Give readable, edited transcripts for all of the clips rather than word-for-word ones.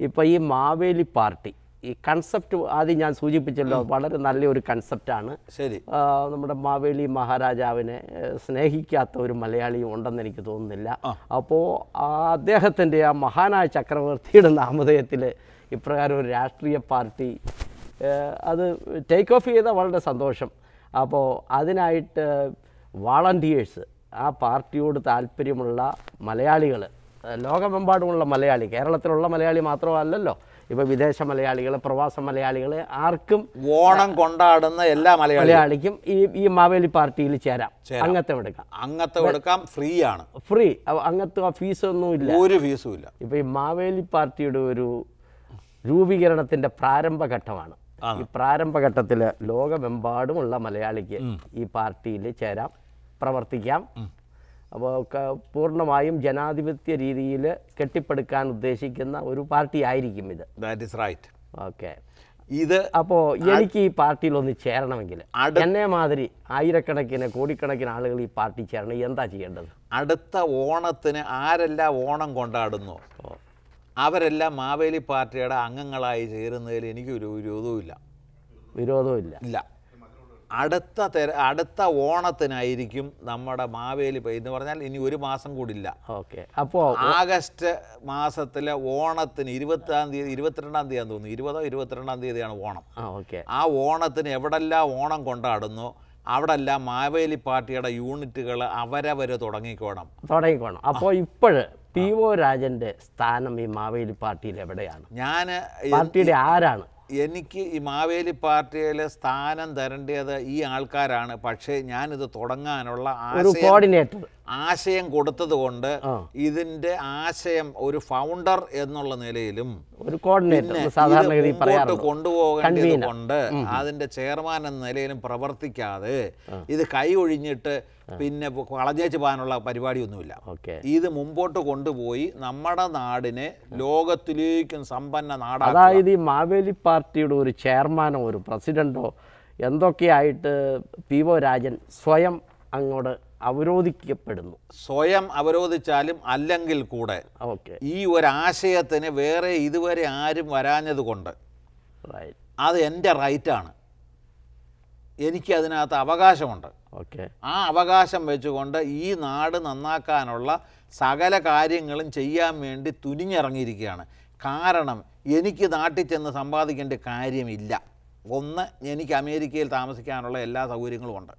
ഇപ്പോൾ ഈ മാവേലി പാർട്ടി ഈ കൺസെപ്റ്റ് ആദ്യം ഞാൻ സൂചിപ്പിച്ചല്ലോ, വളരെ നല്ലൊരു കൺസെപ്റ്റാണ്. ശരി. നമ്മുടെ മാവേലി മഹാരാജാവിനെ സ്നേഹിക്കാത്ത ഒരു മലയാളിയും ഉണ്ടെന്ന് എനിക്ക് തോന്നുന്നില്ല. അപ്പോൾ അദ്ദേഹത്തിൻ്റെ ആ മഹാനായ ചക്രവർത്തിയുടെ നാമധേയത്തിൽ ഇപ്രകാരം ഒരു രാഷ്ട്രീയ പാർട്ടി അത് ടേക്ക് ഓഫ് ചെയ്താൽ വളരെ സന്തോഷം. അപ്പോൾ അതിനായിട്ട് വാളണ്ടിയേഴ്സ്, ആ പാർട്ടിയോട് താല്പര്യമുള്ള മലയാളികൾ, ലോകമെമ്പാടുമുള്ള മലയാളി, കേരളത്തിലുള്ള മലയാളി മാത്രമല്ലല്ലോ, ഇപ്പോൾ വിദേശ മലയാളികൾ, പ്രവാസ മലയാളികൾ, ആർക്കും ഓണം കൊണ്ടാടുന്ന എല്ലാ മലയാളിക്കും ഈ മാവേലി പാർട്ടിയിൽ ചേരാം, അംഗത്വം എടുക്കാം. ഫ്രീ ആണ്, ഫ്രീ അംഗത്വം, ഫീസൊന്നുമില്ല, ഒരു ഫീസും ഇല്ല. ഇപ്പോൾ ഈ മാവേലി പാർട്ടിയുടെ ഒരു രൂപീകരണത്തിൻ്റെ പ്രാരംഭഘട്ടമാണ്. ഈ പ്രാരംഭഘട്ടത്തിൽ ലോകമെമ്പാടുമുള്ള മലയാളിക്ക് ഈ പാർട്ടിയിൽ ചേരാം, പ്രവർത്തിക്കാം. അപ്പോൾ പൂർണ്ണമായും ജനാധിപത്യ രീതിയിൽ കെട്ടിപ്പടുക്കാൻ ഉദ്ദേശിക്കുന്ന ഒരു പാർട്ടി ആയിരിക്കും ഇത്. That is right. ഓക്കെ. ഇത് അപ്പോൾ എനിക്ക് ഈ പാർട്ടിയിലൊന്ന് ചേരണമെങ്കിൽ എന്നെ മാതിരി ആയിരക്കണക്കിന് കോടിക്കണക്കിന് ആളുകൾ ഈ പാർട്ടി ചേരണം, എന്താ ചെയ്യേണ്ടത്? അടുത്ത ഓണത്തിന് ആരെല്ലാം ഓണം കൊണ്ടാടുന്നു അവരെല്ലാം മാവേലി പാർട്ടിയുടെ അംഗങ്ങളായി ചേരുന്നതിൽ എനിക്കൊരു വിരോധവും ഇല്ല. അടുത്ത ഓണത്തിനായിരിക്കും നമ്മുടെ മാവേലി എന്ന് പറഞ്ഞാൽ ഇനി ഒരു മാസം കൂടില്ല. ഓക്കെ. അപ്പോൾ ആഗസ്റ്റ് മാസത്തിലെ ഓണത്തിന് 22-ാം തീയതിയാന്ന് തോന്നുന്നു, 22-ാം തീയതിയാണ് ഓണം. ഓക്കെ. ആ ഓണത്തിന് എവിടെല്ലാം ഓണം കൊണ്ടാടുന്നു അവിടെല്ലാം മാവേലി പാർട്ടിയുടെ യൂണിറ്റുകൾ അവരവർ തുടങ്ങിക്കോണം. അപ്പോൾ ഇപ്പോഴ് PO രാജൻ്റെ സ്ഥാനം ഈ മാവേലി പാർട്ടിയിൽ എവിടെയാണ്? പാർട്ടിയുടെ ആരാണ്? എനിക്ക് ഈ മാവേലി പാർട്ടിയിൽ സ്ഥാനം തരേണ്ടത് ഈ ആൾക്കാരാണ്. പക്ഷേ ഞാനിത് തുടങ്ങാനുള്ള ആശയം കൊടുത്തത് കൊണ്ട് ഇതിൻ്റെ ആശയം ഒരു ഫൗണ്ടർ എന്നുള്ള നിലയിലും ഒരു കോർഡിനേറ്റർ കൊണ്ടുപോകേണ്ടത് കൊണ്ട് അതിൻ്റെ ചെയർമാൻ എന്ന നിലയിലും പ്രവർത്തിക്കാതെ ഇത് കൈ ഒഴിഞ്ഞിട്ട് പിന്നെ കളഞ്ഞേച്ച് പോകാനുള്ള പരിപാടിയൊന്നുമില്ല. ഇത് മുമ്പോട്ട് കൊണ്ടുപോയി നമ്മുടെ നാടിനെ ലോകത്തിലേക്കും സമ്പന്ന നാടാണ്. അതായത് ഈ മാവേലി പാർട്ടിയുടെ ഒരു ചെയർമാനോ ഒരു പ്രസിഡന്റോ എന്തൊക്കെയായിട്ട് PO രാജൻ സ്വയം അങ്ങോട്ട് അവരോധിക്കപ്പെടുന്നു. സ്വയം അവരോധിച്ചാലും അല്ലെങ്കിൽ കൂടെ ഈ ഒരാശയത്തിന് വേറെ ഇതുവരെ ആരും വരാഞ്ഞത് കൊണ്ട് അത് എൻ്റെ റൈറ്റാണ്, എനിക്ക് അതിനകത്ത് അവകാശമുണ്ട്. ആ അവകാശം വെച്ചുകൊണ്ട് ഈ നാട് നന്നാക്കാനുള്ള സകല കാര്യങ്ങളും ചെയ്യാൻ വേണ്ടി തുനിഞ്ഞിറങ്ങിയിരിക്കുകയാണ്. കാരണം എനിക്ക് നാട്ടിൽ ചെന്ന് സമ്പാദിക്കേണ്ട കാര്യമില്ല. ഒന്ന്, എനിക്ക് അമേരിക്കയിൽ താമസിക്കാനുള്ള എല്ലാ സൗകര്യങ്ങളും ഉണ്ട്.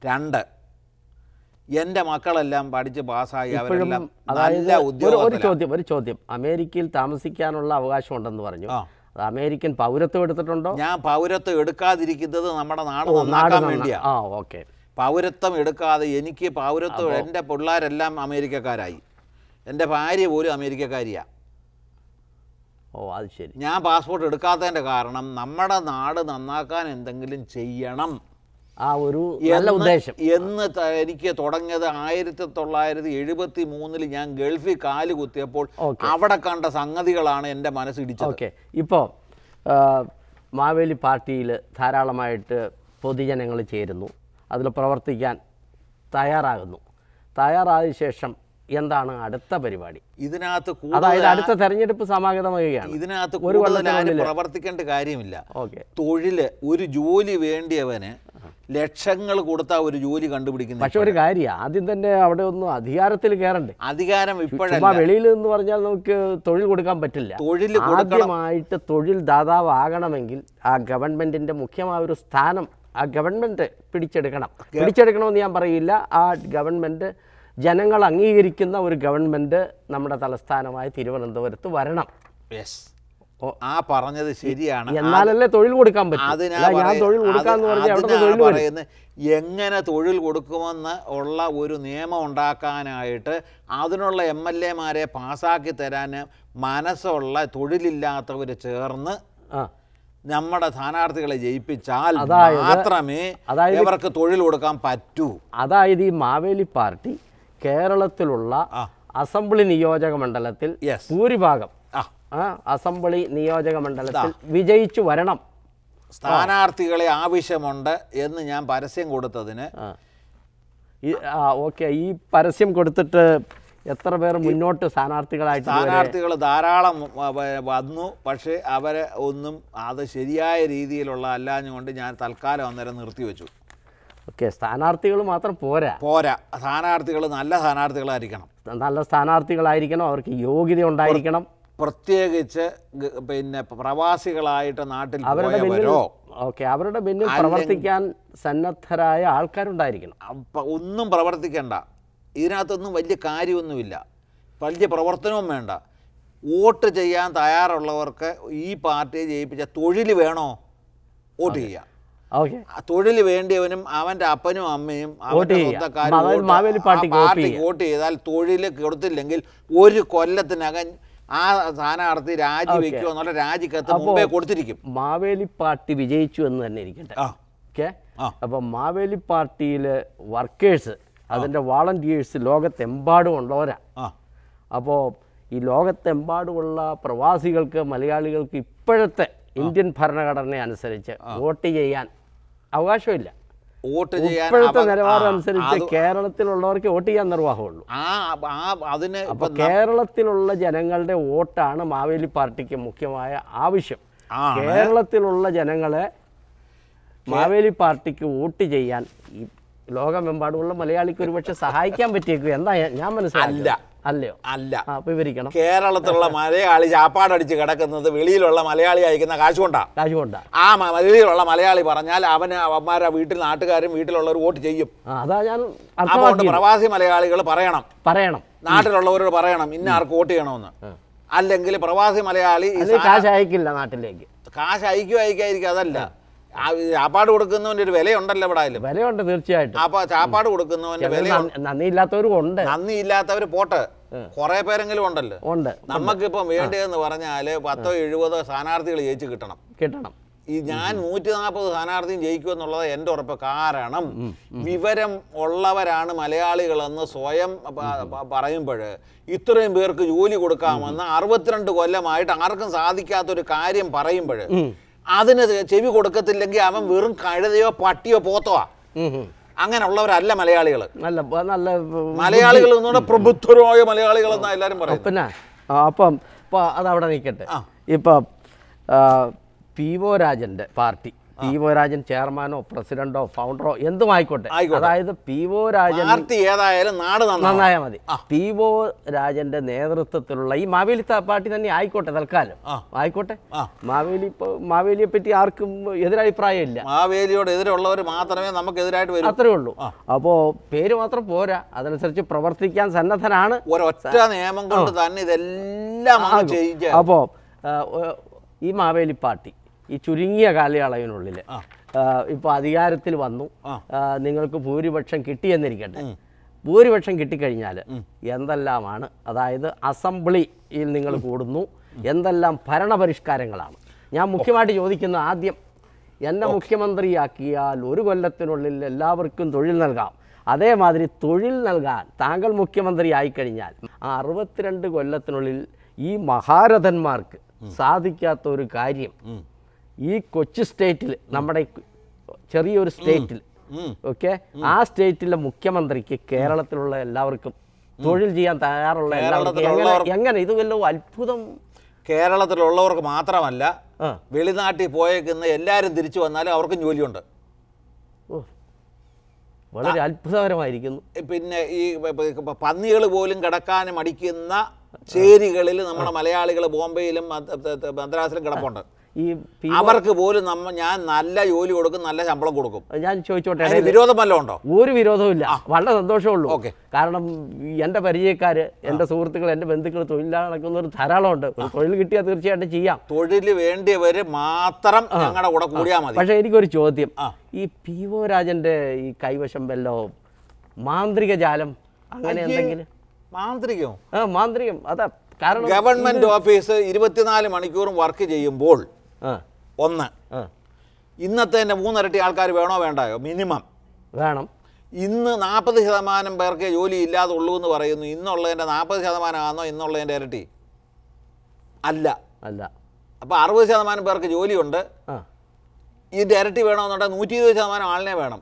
രണ്ട്, എൻ്റെ മക്കളെല്ലാം പഠിച്ച് പാസ്സായി അവരെല്ലാം നല്ല ഉദ്യോഗം. ഒരു ചോദ്യം, അമേരിക്കയിൽ താമസിക്കാനുള്ള അവകാശം ഉണ്ടെന്ന് പറഞ്ഞു. അമേരിക്കൻ പൗരത്വം എടുത്തിട്ടുണ്ടോ? ഞാൻ പൗരത്വം എടുക്കാതിരിക്കുന്നത് നമ്മുടെ നാട് നന്നാക്കാൻ വേണ്ടിയാണ്. പൗരത്വം എടുക്കാതെ എനിക്ക് പൗരത്വം, എൻ്റെ പിള്ളേരെല്ലാം അമേരിക്കക്കാരായി, എൻ്റെ ഭാര്യ പോലും അമേരിക്കക്കാരിയാണ്. അത് ശരി. ഞാൻ പാസ്പോർട്ട് എടുക്കാത്തതിൻ്റെ കാരണം നമ്മുടെ നാട് നന്നാക്കാൻ എന്തെങ്കിലും ചെയ്യണം ഒരു നല്ല ഉദ്ദേശം എന്ന് എനിക്ക് തുടങ്ങിയത് 1973 ഞാൻ ഗൾഫിൽ കാല് കുത്തിയപ്പോൾ അവിടെ കണ്ട സംഗതികളാണ് എൻ്റെ മനസ്സിടിച്ചത്. ഓക്കെ. ഇപ്പോൾ മാവേലി പാർട്ടിയിൽ ധാരാളമായിട്ട് പൊതുജനങ്ങൾ ചേരുന്നു, അതിൽ പ്രവർത്തിക്കാൻ തയ്യാറായ ശേഷം എന്താണ് അടുത്ത പരിപാടി? ഇതിനകത്ത് അതായത് അടുത്ത തെരഞ്ഞെടുപ്പ് സമാഗതമാകുകയാണ്. ഇതിനകത്ത് കൂടുതൽ പ്രവർത്തിക്കേണ്ട കാര്യമില്ല. തൊഴില്, ഒരു ജോലി വേണ്ടിയവന് ലക്ഷങ്ങൾ കൊടുത്താൽ ഒരു ജോലി കണ്ടുപിടിക്കുന്നു. പക്ഷെ ഒരു കാര്യം, ആദ്യം തന്നെ അവിടെ ഒന്ന് അധികാരത്തിൽ കയറണ്ടേ. അധികാരം ഇപ്പോഴല്ല, വെളിയിൽ എന്ന് പറഞ്ഞാൽ നമുക്ക് തൊഴിൽ കൊടുക്കാൻ പറ്റില്ല. ആദ്യമായിട്ട് തൊഴിൽ ദാതാവ് ആകണമെങ്കിൽ ആ ഗവൺമെന്റിന്റെ മുഖ്യമായ ഒരു സ്ഥാനം ആ ഗവൺമെന്റ് പിടിച്ചെടുക്കണമെന്ന് ഞാൻ പറയില്ല. ആ ഗവൺമെന്റ് ജനങ്ങൾ അംഗീകരിക്കുന്ന ഒരു ഗവൺമെന്റ് നമ്മുടെ തലസ്ഥാനമായ തിരുവനന്തപുരത്ത് വരണം. ആ പറഞ്ഞത് ശരിയാണ്. എന്നാലല്ലേ തൊഴിൽ കൊടുക്കാൻ പറ്റും. എങ്ങനെ തൊഴിൽ കൊടുക്കുമെന്ന് ഉള്ള ഒരു നിയമം ഉണ്ടാക്കാനായിട്ട് അതിനുള്ള MLA-മാരെ പാസ്സാക്കി തരാൻ മനസ്സുള്ള തൊഴിലില്ലാത്തവർ ചേർന്ന് നമ്മുടെ സ്ഥാനാർത്ഥികളെ ജയിപ്പിച്ചാൽ മാത്രമേ ഇവർക്ക് തൊഴിൽ കൊടുക്കാൻ പറ്റൂ. അതായത് ഈ മാവേലി പാർട്ടി കേരളത്തിലുള്ള അസംബ്ലി നിയോജക മണ്ഡലത്തിൽ ഭൂരിഭാഗം അസംബ്ലി നിയോജക മണ്ഡലത്തിൽ വിജയിച്ചു വരണം. സ്ഥാനാർത്ഥികളെ ആവശ്യമുണ്ട് എന്ന് ഞാൻ പരസ്യം കൊടുത്തതിന് ഓക്കെ. ഈ പരസ്യം കൊടുത്തിട്ട് എത്ര പേർ മുന്നോട്ട് സ്ഥാനാർത്ഥികൾ ധാരാളം വന്നു. പക്ഷേ അവരെ ഒന്നും അത് ശരിയായ രീതിയിലുള്ള അല്ലാഞ്ഞുകൊണ്ട് ഞാൻ തൽക്കാലം അന്നേരം നിർത്തിവെച്ചു. ഓക്കെ, സ്ഥാനാർത്ഥികൾ മാത്രം പോരാ, സ്ഥാനാർത്ഥികൾ നല്ല സ്ഥാനാർത്ഥികളായിരിക്കണം, അവർക്ക് യോഗ്യത ഉണ്ടായിരിക്കണം. പ്രത്യേകിച്ച് പിന്നെ പ്രവാസികളായിട്ട് നാട്ടിൽ പോയവരോ അവരുടെ പിന്നിൽ പ്രവർത്തിക്കാൻ സന്നദ്ധരായ ആൾക്കാരുണ്ടായിരിക്കണം. ഒന്നും പ്രവർത്തിക്കേണ്ട, ഇതിനകത്തൊന്നും വലിയ കാര്യമൊന്നുമില്ല, വലിയ പ്രവർത്തനവും വേണ്ട. വോട്ട് ചെയ്യാൻ തയ്യാറുള്ളവർക്ക് ഈ പാർട്ടിയെ ജയിപ്പിച്ച തൊഴിൽ വേണോ വോട്ട് ചെയ്യാം. തൊഴിൽ വേണ്ടിയവനും അവൻ്റെ അപ്പനും അമ്മയും അവൻ്റെ സ്വന്തക്കാരും പാർട്ടിക്ക് വോട്ട് ചെയ്താൽ തൊഴിൽ കൊടുത്തില്ലെങ്കിൽ ഒരു കൊല്ലത്തിനകം ആ സ്ഥാനാർത്ഥി രാജിവെക്കുക എന്നുള്ള രാജിക്കത്ത് മുമ്പേ കൊടുത്തിരിക്കും. മാവേലി പാർട്ടി വിജയിച്ചു എന്ന് തന്നെ ഇരിക്കട്ടെ. ഓക്കെ, അപ്പം മാവേലി പാർട്ടിയിലെ വർക്കേഴ്സ്, അതിൻ്റെ വാളണ്ടിയേഴ്സ് ലോകത്തെമ്പാടും ഉള്ളവരാണ്. അപ്പോൾ ഈ ലോകത്തെമ്പാടുമുള്ള പ്രവാസികൾക്ക്, മലയാളികൾക്ക് ഇപ്പോഴത്തെ ഇന്ത്യൻ ഭരണഘടന അനുസരിച്ച് വോട്ട് ചെയ്യാൻ അവകാശമില്ല. ഇപ്പോഴത്തെ നിലവാരം അനുസരിച്ച് കേരളത്തിലുള്ളവർക്ക് വോട്ട് ചെയ്യാൻ നിർവാഹമുള്ളൂ. അപ്പോൾ കേരളത്തിലുള്ള ജനങ്ങളുടെ വോട്ടാണ് മാവേലി പാർട്ടിക്ക് മുഖ്യമായ ആവശ്യം. കേരളത്തിലുള്ള ജനങ്ങളെ മാവേലി പാർട്ടിക്ക് വോട്ട് ചെയ്യാൻ ഈ ലോകമെമ്പാടുമുള്ള മലയാളിക്ക് ഒരുപക്ഷെ സഹായിക്കാൻ പറ്റിയേക്കും. എന്താ ഞാൻ മനസ്സിലായില്ല. അല്ലയോ? അല്ല. വിവരിക്കണം. കേരളത്തിലുള്ള മലയാളി ചാപ്പാടടിച്ച് കിടക്കുന്നത് വെളിയിലുള്ള മലയാളി അയക്കുന്ന കാശുകൊണ്ടാ. ആ വെളിയിലുള്ള മലയാളി പറഞ്ഞാൽ അവന്മാരെ വീട്ടിൽ നാട്ടുകാരും വീട്ടിലുള്ളവർ വോട്ട് ചെയ്യും. അതാ ഞാൻ അതുകൊണ്ട് പ്രവാസി മലയാളികൾ പറയണം, നാട്ടിലുള്ളവരോട് പറയണം ഇന്ന ആർക്ക് വോട്ട് ചെയ്യണമെന്ന്. അല്ലെങ്കിൽ പ്രവാസി മലയാളി കാശ് അയക്കില്ല, നാട്ടിലേക്ക് കാശ് അയക്കാതിരിക്കും. അതല്ല, ചാപ്പാട് കൊടുക്കുന്നവന്റെ ഒരു വിലയുണ്ടല്ലോ ഇവിടെ. വിലയുണ്ട് തീർച്ചയായിട്ടും. അപ്പൊ ചാപ്പാട് കൊടുക്കുന്നവന്റെ വില നന്ദിയില്ലാത്തവരും ഉണ്ട്. നന്ദിയില്ലാത്തവര് പോട്ടെ, കുറെ പേരെങ്കിലും ഉണ്ടല്ലോ. നമുക്കിപ്പം വേണ്ടതെന്ന് പറഞ്ഞാല് 10-70 സ്ഥാനാർത്ഥികൾ ജയിച്ച് കിട്ടണം. ഈ ഞാൻ 140 സ്ഥാനാർത്ഥിയും ജയിക്കുമെന്നുള്ളത് എൻ്റെ ഉറപ്പ്. കാരണം വിവരം ഉള്ളവരാണ് മലയാളികളെന്ന് സ്വയം പറയുമ്പോൾ ഇത്രയും പേർക്ക് ജോലി കൊടുക്കാമെന്ന് 62 കൊല്ലമായിട്ട് ആർക്കും സാധിക്കാത്തൊരു കാര്യം പറയുമ്പോൾ അതിന് ചെവി കൊടുക്കത്തില്ലെങ്കിൽ അവൻ വെറും കഴുതയോ പട്ടിയോ പോത്തോ. അങ്ങനെയുള്ളവരല്ല മലയാളികൾ. മലയാളികൾ എന്നുകൊണ്ട് പ്രബുദ്ധരായ മലയാളികൾ എന്നാ എല്ലാവരും പറയും. പിന്നെ അപ്പം അതവിടെ നിൽക്കട്ടെ. ഇപ്പം പി.ഒ. രാജൻ്റെ പാർട്ടി, പി.ഒ. രാജൻ ചെയർമാനോ പ്രസിഡന്റോ ഫൗണ്ടറോ എന്തും ആയിക്കോട്ടെ, അതായത് പി.ഒ. രാജൻ ഏതായാലും നാട് നന്നായാൽ മതി. പി.ഒ. രാജന്റെ നേതൃത്വത്തിലുള്ള ഈ മാവേലി പാർട്ടി തന്നെ ആയിക്കോട്ടെ, തൽക്കാലം ആയിക്കോട്ടെ. മാവേലിയെ പറ്റി ആർക്കും എതിരഭിപ്രായം ഇല്ല. മാവേലിയോട് എതിരുള്ളവർ മാത്രമേ നമുക്ക് എതിരായിട്ട് വരൂ, അത്രേ ഉള്ളൂ. അപ്പോൾ പേര് മാത്രം പോരാ, അതനുസരിച്ച് പ്രവർത്തിക്കാൻ സന്നദ്ധനാണ്. ഒരൊറ്റ നിയമം കൊണ്ട് തന്നെ ഇതെല്ലാം. അപ്പോൾ ഈ മാവേലി പാർട്ടി ഈ ചുരുങ്ങിയ കാലയളവിനുള്ളിൽ ഇപ്പോൾ അധികാരത്തിൽ വന്നു, നിങ്ങൾക്ക് ഭൂരിപക്ഷം കിട്ടിയെന്നിരിക്കട്ടെ. ഭൂരിപക്ഷം കിട്ടിക്കഴിഞ്ഞാൽ എന്തെല്ലാമാണ്, അതായത് അസംബ്ലിയിൽ നിങ്ങൾ കൂടുന്നു, എന്തെല്ലാം ഭരണപരിഷ്കാരങ്ങളാണ്. ഞാൻ മുഖ്യമായിട്ട് ചോദിക്കുന്ന ആദ്യം, എന്നെ മുഖ്യമന്ത്രിയാക്കിയാൽ 1 കൊല്ലത്തിനുള്ളിൽ എല്ലാവർക്കും തൊഴിൽ നൽകാം. അതേമാതിരി തൊഴിൽ നൽകാൻ താങ്കൾ മുഖ്യമന്ത്രി ആയിക്കഴിഞ്ഞാൽ ആ 62 കൊല്ലത്തിനുള്ളിൽ ഈ മഹാരഥന്മാർക്ക് സാധിക്കാത്ത ഒരു കാര്യം ഈ കൊച്ചു സ്റ്റേറ്റിൽ, നമ്മുടെ ചെറിയൊരു സ്റ്റേറ്റിൽ, ഓക്കെ, ആ സ്റ്റേറ്റിലെ മുഖ്യമന്ത്രിക്ക് കേരളത്തിലുള്ള എല്ലാവർക്കും തൊഴിൽ ചെയ്യാൻ തയ്യാറുള്ള എല്ലാവർക്കും എങ്ങനെ ഇത് വല്ലതും അത്ഭുതം? കേരളത്തിലുള്ളവർക്ക് മാത്രമല്ല, വെളിനാട്ടിൽ പോയേക്കുന്ന എല്ലാവരും തിരിച്ചു വന്നാലും അവർക്കും ജോലിയുണ്ട്. വളരെ അത്ഭുതകരമായിരിക്കുന്നു. പിന്നെ ഈ പന്നികൾ പോലും കിടക്കാൻ മടിക്കുന്ന ചേരികളിൽ നമ്മുടെ മലയാളികൾ ബോംബെയിലും മദ്രാസിലും കിടപ്പുണ്ട്. അവർക്ക് പോലും ഞാൻ നല്ല ജോലി കൊടുക്കും, നല്ല ശമ്പളം കൊടുക്കും. ഞാൻ ചോദിച്ചോട്ടെ, വിരോധം വല്ലതും ഉണ്ടോ? ഒരു വിരോധവും ഇല്ല, വളരെ സന്തോഷമുള്ളൂ. കാരണം എൻ്റെ പരിചയക്കാർ, എൻ്റെ സുഹൃത്തുക്കൾ, എൻ്റെ ബന്ധുക്കൾ തൊഴിലില്ലാതെ നടക്കുന്നവർ ധാരാളമുണ്ട്. തൊഴിൽ കിട്ടിയാൽ തീർച്ചയായിട്ടും ചെയ്യാം. തൊഴിൽ വേണ്ടിയവര് മാത്രം ഞങ്ങളുടെ കൂടെ കൂടിയാൽ മതി. പക്ഷേ എനിക്കൊരു ചോദ്യം, ഈ പി.ഒ. രാജൻ്റെ ഈ കൈവശം വല്ലോ മാന്ത്രിക ജാലം അങ്ങനെ എന്തെങ്കിലും? മാന്ത്രികം? മാന്ത്രികം. അതാ കാരണം ഗവൺമെന്റ് ഓഫീസ് 24 മണിക്കൂറും വർക്ക് ചെയ്യുമ്പോൾ ഒന്ന് ഇന്നത്തെ 3 ഇരട്ടി ആൾക്കാർ വേണോ വേണ്ടായോ? മിനിമം വേണം. ഇന്ന് 40% പേർക്ക് ജോലി ഇല്ലാതെ ഉള്ളൂ എന്ന് പറയുന്നു. ഇന്നുള്ളതിൻ്റെ 40% ആണോ ഇന്നുള്ളതിൻ്റെ ഇരട്ടി? അല്ല. അപ്പോൾ 60% പേർക്ക് ജോലിയുണ്ട്. ഇതിൻ്റെ ഇരട്ടി വേണമെന്നുണ്ടെങ്കിൽ 120% ആളിനെ വേണം.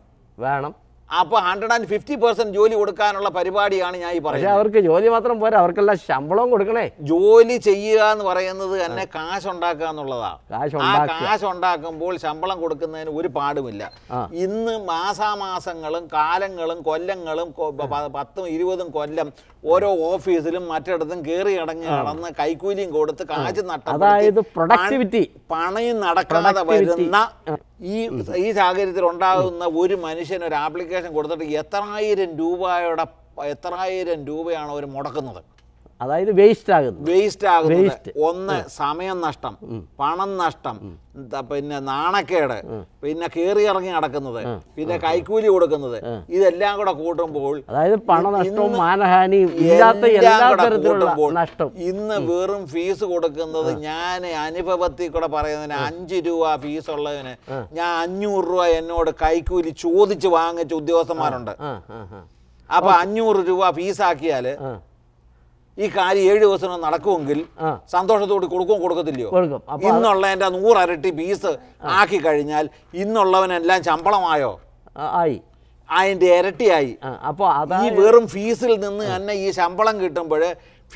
അപ്പോൾ 150% ജോലി കൊടുക്കാനുള്ള പരിപാടിയാണ് ഞാൻ ഈ പറയുന്നത്. അവർക്ക് ജോലി മാത്രം പോരാ, അവർക്കെല്ലാം ശമ്പളവും കൊടുക്കണേ. ജോലി ചെയ്യുക എന്ന് പറയുന്നത് തന്നെ കാശുണ്ടാക്കുക എന്നുള്ളതാണ്. ആ കാശുണ്ടാക്കുമ്പോൾ ശമ്പളം കൊടുക്കുന്നതിന് ഒരു പാടുമില്ല. ഇന്ന് മാസാമാസങ്ങളും കാലങ്ങളും കൊല്ലങ്ങളും 10-20 കൊല്ലം ഓരോ ഓഫീസിലും മറ്റിടത്തും കയറി അടങ്ങി നടന്ന് കൈക്കൂലിയും കൊടുത്ത് കാശ് പ്രൊഡക്ടിവിറ്റി പണയും നടക്കാതെ വരുന്ന ഈ സാഹചര്യത്തിൽ ഉണ്ടാകുന്ന ഒരു മനുഷ്യന് ഒരു ആപ്ലിക്കേഷൻ കൊടുത്തിട്ട് എത്രായിരം രൂപയാണ് അവർ മുടക്കുന്നത്. അതായത് വേസ്റ്റ് ആകുന്നത്. ഒന്ന് സമയം നഷ്ടം, പണം നഷ്ടം, പിന്നെ നാണക്കേട്, പിന്നെ കയറി ഇറങ്ങി നടക്കുന്നത്, പിന്നെ കൈക്കൂലി കൊടുക്കുന്നത്, ഇതെല്ലാം കൂടെ കൂട്ടുമ്പോൾ ഇന്ന് വെറും ഫീസ് കൊടുക്കുന്നത്, ഞാൻ അനുഭവത്തിൽ കൂടെ പറയുന്നതിന് 5 രൂപ ഫീസ് ഉള്ളതിന് ഞാൻ 500 രൂപ എന്നോട് കൈക്കൂലി ചോദിച്ച് വാങ്ങിച്ച ഉദ്യോഗസ്ഥന്മാരുണ്ട്. അപ്പൊ 500 രൂപ ഫീസാക്കിയാല് ഈ കാര്യം 7 ദിവസം നടക്കുമെങ്കിൽ സന്തോഷത്തോട് കൊടുക്കത്തില്ലയോ? ഇന്നുള്ളതിന്റെ 100 ഇരട്ടി ഫീസ് ആക്കി കഴിഞ്ഞാൽ ഇന്നുള്ളവനെല്ലാം ശമ്പളമായോ? അതിന്റെ ഇരട്ടിയായി. അപ്പൊ ഈ വെറും ഫീസിൽ നിന്ന് തന്നെ ഈ ശമ്പളം കിട്ടുമ്പോൾ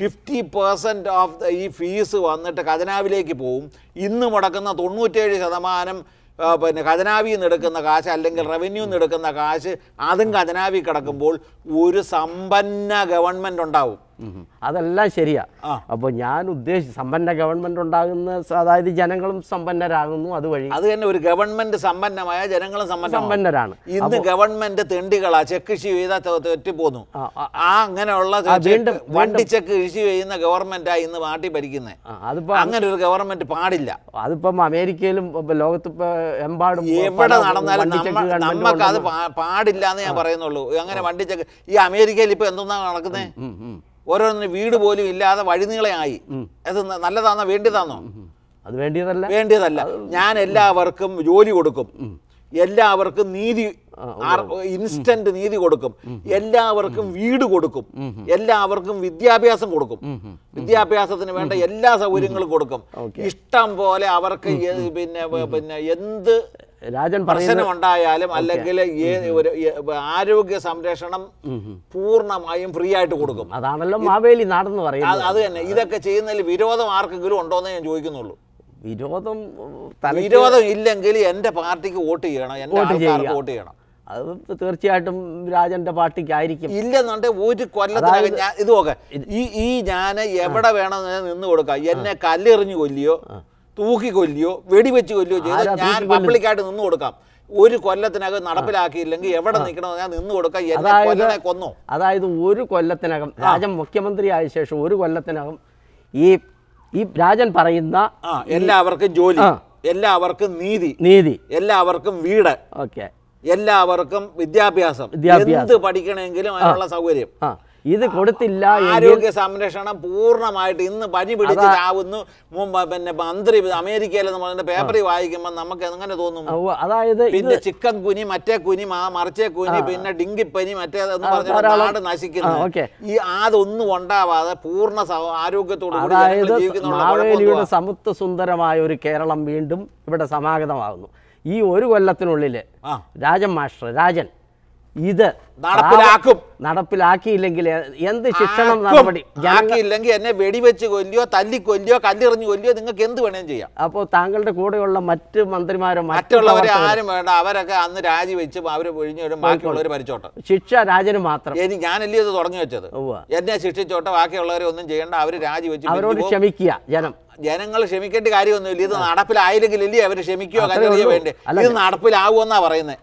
50% ഓഫ് ഈ ഫീസ് വന്നിട്ട് ഖജനാവിലേക്ക് പോവും. ഇന്ന് മുടക്കുന്ന 97% പിന്നെ ഖജനാവിയിൽ നിന്ന് എടുക്കുന്ന കാശ് അല്ലെങ്കിൽ റവന്യൂ നിന്ന് എടുക്കുന്ന കാശ് അതും ഖജനാവി കിടക്കുമ്പോൾ ഒരു സമ്പന്ന ഗവൺമെന്റ് ഉണ്ടാവും. അതെല്ലാം ശരിയാ. അപ്പോൾ ഞാൻ ഉദ്ദേശിച്ചു സമ്പന്ന ഗവൺമെന്റ് ഉണ്ടാകുന്ന, അതായത് ജനങ്ങളും സമ്പന്നരാകുന്നു അതുവഴി. അത് തന്നെ, ഒരു ഗവൺമെന്റ് സമ്പന്നമായ ജനങ്ങളും സമ്പന്നരാണ്. ഇന്ന് ഗവൺമെന്റ് തെണ്ടികളാ, ചെക്ക് ഇഷ്യൂ ചെയ്താൽ തെറ്റിപ്പോന്നു. അങ്ങനെയുള്ള വണ്ടി ചെക്ക് ഇഷ്യൂ ചെയ്യുന്ന ഗവൺമെന്റാ ഇന്ന് മാറ്റി ഭരിക്കുന്നത്. അതിപ്പോ അങ്ങനെ ഒരു ഗവൺമെന്റ് പാടില്ല. അതിപ്പം അമേരിക്കയിലും ലോകത്തിപ്പോ എമ്പാടും എവിടെ നടന്നാലും നമുക്ക് അത് പാടില്ല എന്ന് ഞാൻ പറയുന്നുള്ളൂ. അങ്ങനെ വണ്ടി ചെക്ക് ഈ അമേരിക്കയിൽ ഇപ്പൊ എന്തൊന്നാണ് നടക്കുന്നത്? ഓരോന്നിനും വീട് പോലും ഇല്ലാതെ വഴിനീളയായി. അത് നല്ലതാണോ വേണ്ടിയതാണോ? അത് വേണ്ടിയതല്ല. ഞാൻ എല്ലാവർക്കും ജോലി കൊടുക്കും, എല്ലാവർക്കും നീതി, ഇൻസ്റ്റന്റ് നീതി കൊടുക്കും, എല്ലാവർക്കും വീട് കൊടുക്കും, എല്ലാവർക്കും വിദ്യാഭ്യാസം കൊടുക്കും, വിദ്യാഭ്യാസത്തിന് വേണ്ട എല്ലാ സൗകര്യങ്ങളും കൊടുക്കും. ഇഷ്ടം പോലെ അവർക്ക് പിന്നെ എന്ത് പ്രശ്നമുണ്ടായാലും അല്ലെങ്കിൽ ആരോഗ്യ സംരക്ഷണം പൂർണ്ണമായും ഫ്രീ ആയിട്ട് കൊടുക്കും. അതാണല്ലോ മാവേലി നാടെന്ന് പറയുന്നത്. അത് തന്നെ. ഇതൊക്കെ ചെയ്യുന്നതിൽ വിരോധം ആർക്കെങ്കിലും ഉണ്ടോയെന്ന് ഞാൻ ചോദിക്കുന്നുള്ളൂ. വിരോധം ഇല്ലെങ്കിൽ എൻ്റെ പാർട്ടിക്ക് വോട്ട് ചെയ്യണം, എൻ്റെ ആൾക്കാർക്ക് വോട്ട് ചെയ്യണം. അത് തീർച്ചയായിട്ടും രാജന്റെ പാർട്ടിക്കായിരിക്കും. ഇല്ലെന്നുണ്ടെങ്കിൽ ഒരു കൊല്ലത്തിനകം ഞാൻ ഇത് നോക്കാം, ഈ ഞാൻ എവിടെ വേണമെന്ന് നിന്ന് കൊടുക്കാം. എന്നെ കല്ലെറിഞ്ഞു കൊല്ലിയോ, തൂക്കി കൊല്ലിയോ, വെടിവെച്ച് കൊല്ലിയോ ചെയ്ത് ഞാൻ പബ്ലിക്കായിട്ട് നിന്ന് കൊടുക്കാം. ഒരു കൊല്ലത്തിനകം നടപ്പിലാക്കിയില്ലെങ്കിൽ എവിടെ നിൽക്കണമെന്ന് ഞാൻ നിന്ന് കൊടുക്കാം. എന്നെ കൊന്നോ? അതായത് ഒരു കൊല്ലത്തിനകം, രാജൻ മുഖ്യമന്ത്രി ആയ ശേഷം ഒരു കൊല്ലത്തിനകം ഈ രാജൻ പറയുന്ന എല്ലാവർക്കും ജോലി, എല്ലാവർക്കും നീതി, എല്ലാവർക്കും വീട്, എല്ലാവർക്കും വിദ്യാഭ്യാസം, എന്ത് പഠിക്കണമെങ്കിലും അതിനുള്ള സൗകര്യം, ഇത് കൊടുത്തില്ല. ആരോഗ്യ സംരക്ഷണം പൂർണ്ണമായിട്ട് ഇന്ന് പനി പിടിച്ച് ചാവുന്നു. പിന്നെ മന്ത്രി അമേരിക്കയിലെന്ന് പറഞ്ഞ പേപ്പറിൽ വായിക്കുമ്പോൾ നമുക്ക് എങ്ങനെ തോന്നും? അതായത് പിന്നെ ചിക്കൻ കുനി, മറ്റേ കുനി, മറിച്ചേ കുനി, പിന്നെ ഡെങ്കിപ്പനി, മറ്റേതെന്ന് പറഞ്ഞ നാട് നശിക്കുന്നു. ഈ അതൊന്നും ഉണ്ടാവാതെ പൂർണ്ണ ആരോഗ്യത്തോടു കൂടി മാവേലിയുടെ സമത്വ സുന്ദരമായ ഒരു കേരളം വീണ്ടും ഇവിടെ സമാഗതമാകുന്നു. ഈ ഒരു കൊല്ലത്തിനുള്ളിൽ രാജൻ ഇത് നടപ്പിലാക്കിയില്ലെങ്കിൽ എന്ത് ശിക്ഷണം നടപടി? ഇല്ലെങ്കിൽ എന്നെ വെടിവെച്ച് കൊല്ലിയോ, തല്ലിക്കൊല്ലിയോ, കല്ലെറിഞ്ഞു കൊല്ലിയോ, നിങ്ങൾക്ക് എന്ത് വേണേലും ചെയ്യാം. അപ്പോൾ താങ്കളുടെ കൂടെയുള്ള മറ്റ് മന്ത്രിമാരോ മറ്റുള്ളവരെ ആരും വേണ്ട, അവരൊക്കെ അന്ന് രാജിവെച്ച് അവർ ഒഴിഞ്ഞു, ബാക്കിയുള്ളവർ ഭരിച്ചോട്ടെ. ശിക്ഷ രാജന് മാത്രം. ഞാനല്ലേ ഇത് തുടങ്ങി വെച്ചത്. എന്നെ ശിക്ഷിച്ചോട്ടെ, ബാക്കിയുള്ളവരെ ഒന്നും ചെയ്യേണ്ട, അവർ രാജിവെച്ച് അവരോട് ക്ഷമിക്കുക. ജനങ്ങൾ ക്ഷമിക്കേണ്ട കാര്യമൊന്നുമില്ല. ഇത് നടപ്പിലായില്ലെങ്കിലല്ലേ അവർ ക്ഷമിക്കുകയോ കല്ലെറിയോ വേണ്ടേ? ഇത് നടപ്പിലാവുമെന്നാ പറയുന്നത്.